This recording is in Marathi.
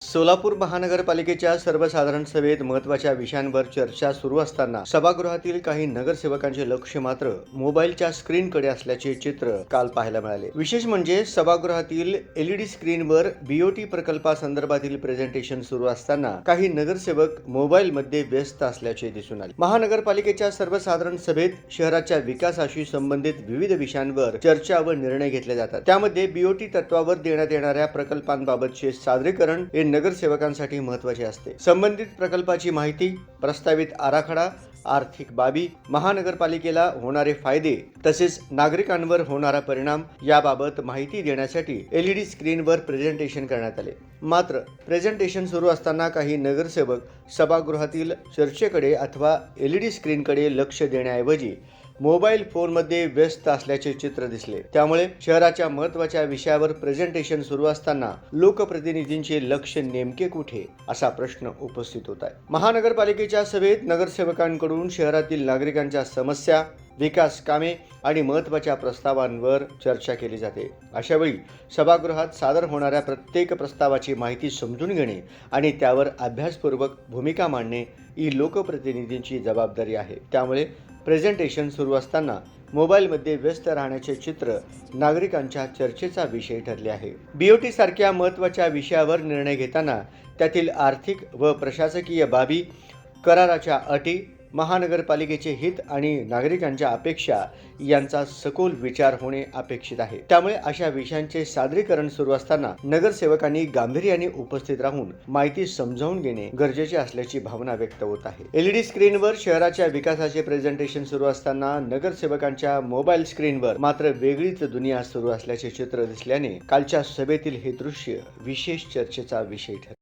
सोलापूर महानगरपालिकेच्या सर्वसाधारण सभेत महत्त्वाच्या विषयांवर चर्चा सुरू असताना सभागृहातील काही नगरसेवकांचे लक्ष मात्र मोबाईलच्या स्क्रीनकडे असल्याचे चित्र काल पाहायला मिळाले। विशेष म्हणजे सभागृहातील एलईडी स्क्रीनवर बीओटी प्रकल्पासंदर्भातील प्रेझेंटेशन सुरू असताना काही नगरसेवक मोबाईलमध्ये व्यस्त असल्याचे दिसून आले। महानगरपालिकेच्या सर्वसाधारण सभेत शहराच्या विकासाशी संबंधित विविध विषयांवर चर्चा व निर्णय घेतले जातात। त्यामध्ये बीओटी तत्वावर देण्यात येणाऱ्या प्रकल्पांबाबतचे सादरीकरण हे नगरसेवकांसाठी महत्त्वाचे असते। संबंधित प्रकल्पाची माहिती, प्रस्तावित आराखडा, आर्थिक बाबी, महानगरपालिकेला होणारे फायदे तसेच नागरिकांवर होणारा परिणाम याबाबत माहिती देण्यासाठी एलईडी स्क्रीनवर प्रेझेंटेशन करण्यात आले। मात्र प्रेझेंटेशन सुरू असताना काही नगरसेवक सभागृहातील चर्चेकडे अथवा एलईडी स्क्रीनकडे लक्ष देण्याऐवजी मोबाईल फोनमध्ये व्यस्त असल्याचे चित्र दिसले। त्यामुळे शहराच्या महत्त्वाच्या विषयावर प्रेझेंटेशन सुरू असताना लोकप्रतिनिधींचे लक्ष नेमके कुठे असा प्रश्न उपस्थित होत आहे। महानगरपालिकेच्या सभेत नगरसेवकांकडून शहरातील नागरिकांच्या समस्या, विकास कामे आणि महत्त्वाच्या प्रस्तावांवर चर्चा केली जाते। अशा वेळी सभागृहात सादर होणाऱ्या प्रत्येक प्रस्तावाची माहिती समजून घेणे आणि त्यावर अभ्यासपूर्वक भूमिका मांडणे ही लोकप्रतिनिधींची जबाबदारी आहे। त्यामुळे प्रेझेंटेशन सुरू असताना मोबाईलमध्ये व्यस्त राहण्याचे चित्र नागरिकांच्या चर्चेचा विषय ठरले आहे। बीओटी सारख्या महत्त्वाच्या विषयावर निर्णय घेताना त्यातील आर्थिक व प्रशासकीय बाबी, कराराच्या अटी, महानगरपालिकेचे हित आणि नागरिकांच्या अपेक्षा यांचा सखोल विचार होणे अपेक्षित आहे। त्यामुळे अशा विषयांचे सादरीकरण सुरू असताना नगरसेवकांनी गांभीर्याने उपस्थित राहून माहिती समजावून घेणे गरजेचे असल्याची भावना व्यक्त होत आहे। एलईडी स्क्रीनवर शहराच्या विकासाचे प्रेझेंटेशन सुरू असताना नगरसेवकांच्या मोबाईल स्क्रीनवर मात्र वेगळीच दुनिया सुरू असल्याचे चित्र दिसल्याने कालच्या सभेतील हे दृश्य विशेष चर्चेचा विषय ठरले।